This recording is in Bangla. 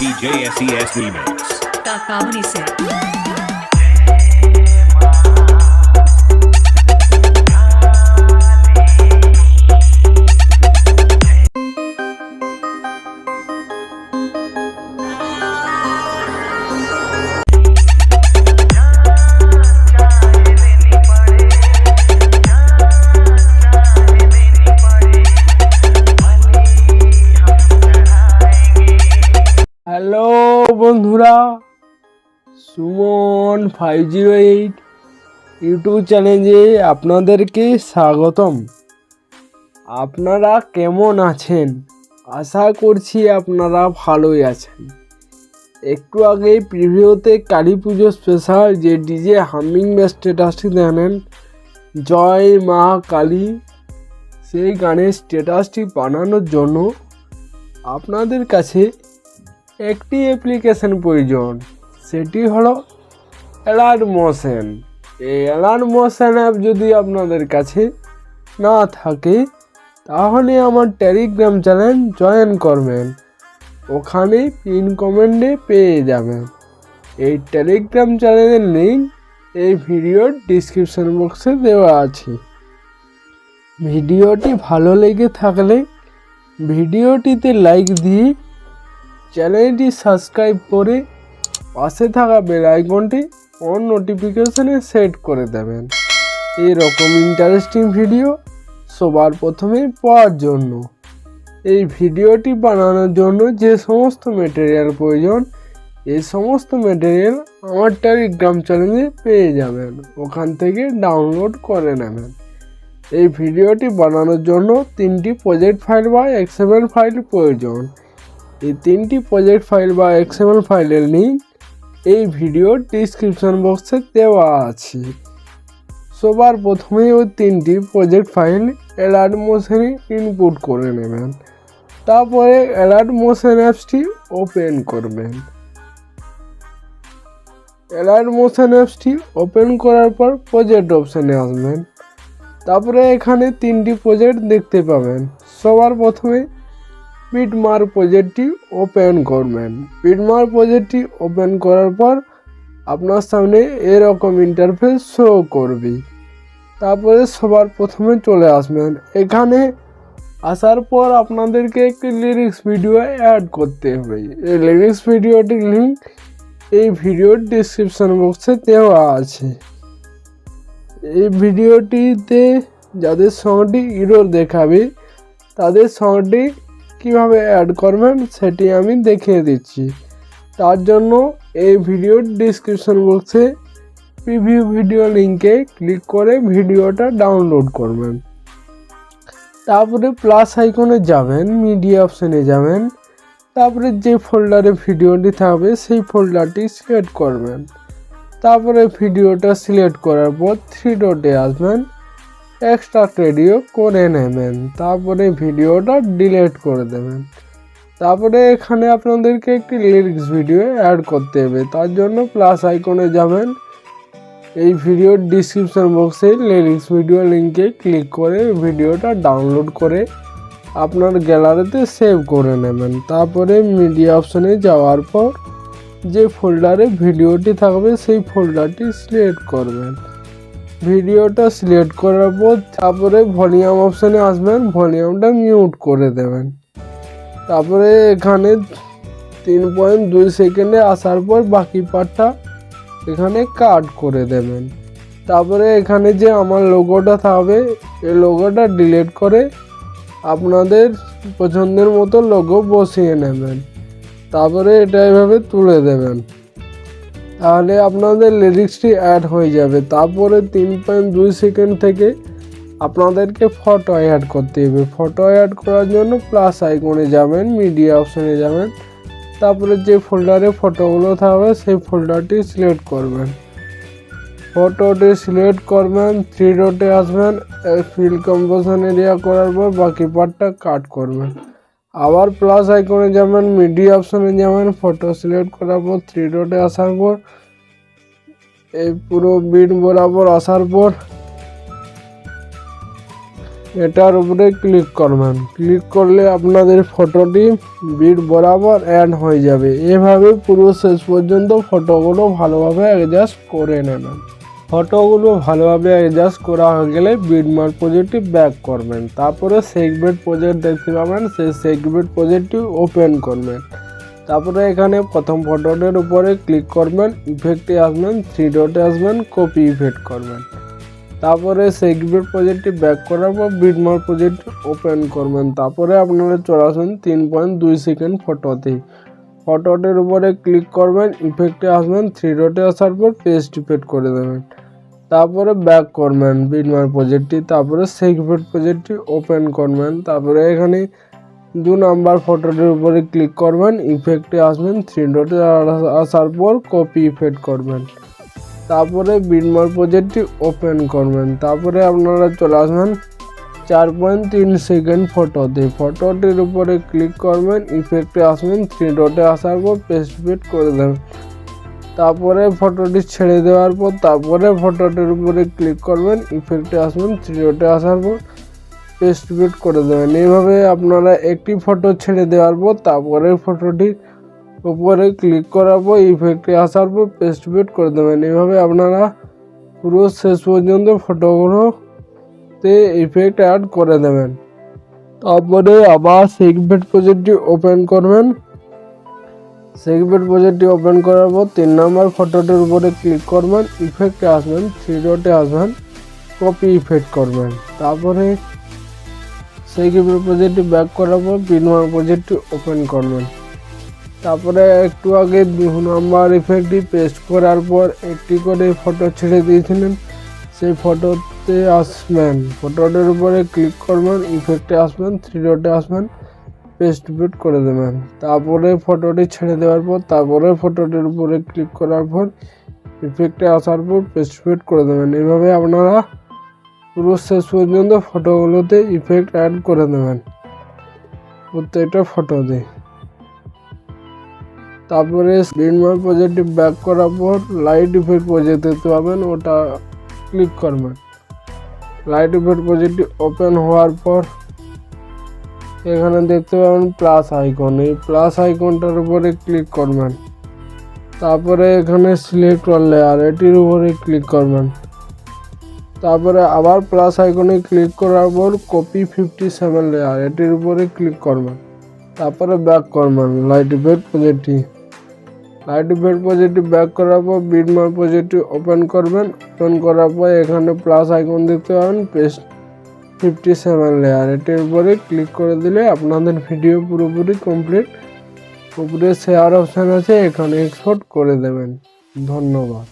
DJ SES Remix. Kakavani se. Hello বন্ধুরা, সুমন 508 ইউটিউব চ্যানেলে আপনাদেরকে স্বাগতম। আপনারা কেমন আছেন? আশা করছি আপনারা ভালোই আছেন। একটু আগে প্রিভিউতে কালী পুজো স্পেশাল যে ডিজে হামিং স্ট্যাটাসটি জানেন, জয় মা কালী, সেই গানের স্ট্যাটাসটি বানানোর জন্য আপনাদের কাছে একটি অ্যাপ্লিকেশন প্রয়োজন, সেটি হলো অ্যালাইট মোশন। এই অ্যালাইট মোশন অ্যাপ যদি আপনাদের কাছে না থাকে তাহলে আমার টেলিগ্রাম চ্যানেল জয়েন করবেন, ওখানে পিন কমেন্টে পেয়ে যাবেন। এই টেলিগ্রাম চ্যানেলের লিঙ্ক এই ভিডিওর ডিসক্রিপশন বক্সে দেওয়া আছে। ভিডিওটি ভালো লেগে থাকলে ভিডিওটিতে লাইক দিয়ে চ্যানেলটি সাবস্ক্রাইব করে পাশে থাকা বেল আইকনটি অন নোটিফিকেশনে সেট করে দেবেন এরকম ইন্টারেস্টিং ভিডিও সবার প্রথমে পাওয়ার জন্য। এই ভিডিওটি বানানোর জন্য যে সমস্ত ম্যাটেরিয়াল প্রয়োজন, এই সমস্ত ম্যাটেরিয়াল আমার টেলিগ্রাম চ্যানেলে পেয়ে যাবেন, ওখান থেকে ডাউনলোড করে নেবেন। এই ভিডিওটি বানানোর জন্য 3টি প্রজেক্ট ফাইল বা XML ফাইল প্রয়োজন। এই 3টি প্রজেক্ট ফাইল বা XML ফাইলের লিঙ্ক এই ভিডিওর ডিসক্রিপশন বক্সে দেওয়া আছে। সবার প্রথমে ওই 3টি প্রজেক্ট ফাইল অ্যালাইট মোশনে ইনপুট করে নেবেন। তারপরে অ্যালাইট মোশন অ্যাপসটি ওপেন করবেন। অ্যালাইট মোশন অ্যাপসটি ওপেন করার পর প্রজেক্ট অপশানে আসবেন। তারপরে এখানে 3টি প্রজেক্ট দেখতে পাবেন। সবার প্রথমে পিটমার প্রজেক্টটি ওপেন করবেন। পিটমার প্রজেক্টটি ওপেন করার পর আপনার সামনে এরকম ইন্টারফেস শো করবে। তারপরে সবার প্রথমে চলে আসবেন। এখানে আসার পর আপনাদেরকে একটি লিরিক্স ভিডিও অ্যাড করতে হবে। এই লিরিক্স ভিডিওটির লিঙ্ক এই ভিডিওর ডিসক্রিপশন বক্সে দেওয়া আছে। এই ভিডিওটিতে যাদের সঙ্গটি এরর দেখাবে তাদের সঙ্গটি কীভাবে অ্যাড করবেন সেটি আমি দেখিয়ে দিচ্ছি। তার জন্য এই ভিডিওর ডিসক্রিপশন বক্সে প্রিভিউ ভিডিও লিঙ্কে ক্লিক করে ভিডিওটা ডাউনলোড করবেন। তারপরে প্লাস আইকনে যাবেন, মিডিয়া অপশানে যাবেন। তারপরে যে ফোল্ডারে ভিডিওটি থাকবে সেই ফোল্ডারটি সিলেক্ট করবেন। তারপরে ভিডিওটা সিলেক্ট করার পর 3 ডটে আসবেন, এক্সট্রাক্ট রেডিও করে নেবেন। তারপরে ভিডিওটা ডিলিট করে দেবেন। তারপরে এখানে আপনাদেরকে একটি লিরিক্স ভিডিও অ্যাড করতে হবে। তার জন্য প্লাস আইকনে যাবেন, এই ভিডিওর ডিসক্রিপশন বক্সে লিরিক্স ভিডিও লিঙ্কে ক্লিক করে ভিডিওটা ডাউনলোড করে আপনার গ্যালারিতে সেভ করে নেবেন। তারপরে মিডিয়া অপশানে যাওয়ার পর যে ফোল্ডারে ভিডিওটি থাকবে সেই ফোল্ডারটি সিলেক্ট করবেন। ভিডিওটা সিলেক্ট করার পর তারপরে ভলিউম অপশানে আসবেন, ভলিউমটা মিউট করে দেবেন। তারপরে এখানে 3.2 সেকেন্ডে আসার পর বাকি পার্টটা এখানে কাট করে দেবেন। তারপরে এখানে যে আমার লোগোটা থাকবে এই লোগোটা ডিলিট করে আপনাদের পছন্দের মতো লোগো বসিয়ে নেবেন। তারপরে এটা এভাবে তুলে দেবেন, তাহলে আপনাদের লিরিক্সটি অ্যাড হয়ে যাবে। তারপরে 3.2 সেকেন্ড থেকে আপনাদেরকে ফটো অ্যাড করতে হবে। ফটো অ্যাড করার জন্য প্লাস আইকনে যাবেন, মিডিয়া অপশানে যাবেন। তারপরে যে ফোল্ডারে ফটোগুলো থাকবে সেই ফোল্ডারটি সিলেক্ট করবেন। ফটোটি সিলেক্ট করবেন, 3 ডটে আসবেন, ফিল কম্পোজিশন এরিয়া করার পর বাকি পার্টটা কাট করবেন। আবার প্লাস আইকনে যাবেন, মিডিয়া অপশানে যাবেন, ফটো সিলেক্ট করার পর 3 ডটে আসার পর এই পুরো বিট বরাবর আসার পর এটার উপরে ক্লিক করবেন। ক্লিক করলে আপনাদের ফটোটি বিট বরাবর অ্যাড হয়ে যাবে। এভাবে পুরো শেষ পর্যন্ত ফটোগুলো ভালোভাবে অ্যাডজাস্ট করে নেবেন। ফটোগুলো ভালোভাবে অ্যাডজাস্ট করা হয়ে গেলে বিটমার্ক প্রজেক্টটি ব্যাক করবেন। তারপরে সেগমেন্ট প্রজেক্ট দেখতে পাবেন, সেই সেগমেন্ট প্রজেক্টটি ওপেন করবেন। তারপরে এখানে প্রথম ফটোটির উপরে ক্লিক করবেন, ইফেক্টে আসবেন, 3 ডটে আসবেন, কপি ইফেক্ট করবেন। তারপরে সেগমেন্ট প্রজেক্টটি ব্যাক করার পর বিটমার্ক প্রজেক্ট ওপেন করবেন। তারপরে আপনারা চলে আসবেন 3.2 সেকেন্ড ফটোতে। ফটোটির উপরে ক্লিক করবেন, ইফেক্টে আসবেন, 3 ডটে আসার পর পেস্ট ইফেক্ট করে দেবেন। তারপরে ব্যাক করবেন বিটমার্ক প্রজেক্টটি। তারপরে সেগমেন্ট প্রজেক্টটি ওপেন করবেন। তারপরে এখানে 2 নাম্বার ফটোটির উপরে ক্লিক করবেন, ইফেক্টে আসবেন, 3 ডটে আসার পর কপি ইফেক্ট করবেন। তারপরে বিটমার্ক প্রজেক্টটি ওপেন করবেন। তারপরে আপনারা চলে আসবেন 4.3 সেকেন্ড ফটোতে। ফটোটির উপরে ক্লিক করবেন, ইফেক্টে আসবেন, 3 ডটে আসার পর পেস্ট ইফেক্ট করে দেবেন। তারপরে ফটোটি ছেড়ে দেওয়ার পর তারপরে ফটোটির উপরে ক্লিক করবেন, ইফেক্টে আসবেন, 3 ডটে আসার পর পেস্ট ইফেক্ট করে দেবেন। এইভাবে আপনারা একটি ফটো ছেড়ে দেওয়ার পর তারপরে ফটোটির উপরে ক্লিক করার পর ইফেক্টে আসার পর পেস্ট ইফেক্ট করে দেবেন। এইভাবে আপনারা পুরো শেষ পর্যন্ত ফটোগুলোতে ইফেক্ট অ্যাড করে দেবেন। তারপরে আবার সেগমেন্ট প্রজেক্টটি ওপেন করবেন। সেগমেন্ট প্রজেক্টটি ওপেন করার পর 3 নাম্বার ফটোটির উপরে ক্লিক করবেন, ইফেক্টে আসবেন, 3 ডটে আসবেন, কপি ইফেক্ট করবেন। তারপরে সেগমেন্ট প্রজেক্টটি ব্যাক করার পর বিটমার্ক প্রজেক্টটি ওপেন করবেন। তারপরে একটু আগে 2 নাম্বার ইফেক্টটি পেস্ট করার পর একটি করে ফটো ছেড়ে দিয়েছিলেন, সেই ফটোতে আসবেন, ফটোটির উপরে ক্লিক করবেন, ইফেক্টে আসবেন, 3 ডটে আসবেন, পেস্ট ইফেক্ট করে দেবেন। তারপরে ফটোটি ছেড়ে দেওয়ার পর তারপরে ফটোটির উপরে ক্লিক করার পর ইফেক্টে আসার পর পেস্ট ইফেক্ট করে দেবেন। এইভাবে আপনারা পুরো শেষ পর্যন্ত ফটোগুলোতে ইফেক্ট অ্যাড করে দেবেন প্রত্যেকটা ফটোতে। তারপরে বিটমার্ক প্রজেক্টটি ব্যাক করার পর লাইট ইফেক্ট প্রজেক্ট দেখতে পাবেন, ওটা ক্লিক করবেন। লাইট ইফেক্ট প্রজেক্টটি ওপেন হওয়ার পর এখানে দেখতে পাবেন প্লাস আইকন, এই প্লাস আইকনটার উপরে ক্লিক করবেন। তারপরে এখানে সিলেক্ট অল লেয়ার, এটির উপরে ক্লিক করবেন। তারপরে আবার প্লাস আইকনে ক্লিক করার পর কপি 57 লেয়ার, এটির উপরে ক্লিক করবেন। তারপরে ব্যাক করবেন লাইট ইফেক্ট প্রজেক্টটি। লাইট ইফেক্ট প্রজেক্টটি ব্যাক করার পর বিটমার্ক প্রজেক্টটি ওপেন করবেন। ওপেন করার পর এখানে প্লাস আইকন দেখতে পাবেন, পেস্ট 57 লেয়ার, এটির উপরে ক্লিক করে দিলে আপনাদের ভিডিও পুরোপুরি কমপ্লিট। উপরে শেয়ার অপশান আছে, এখানে এক্সপোর্ট করে দেবেন। ধন্যবাদ।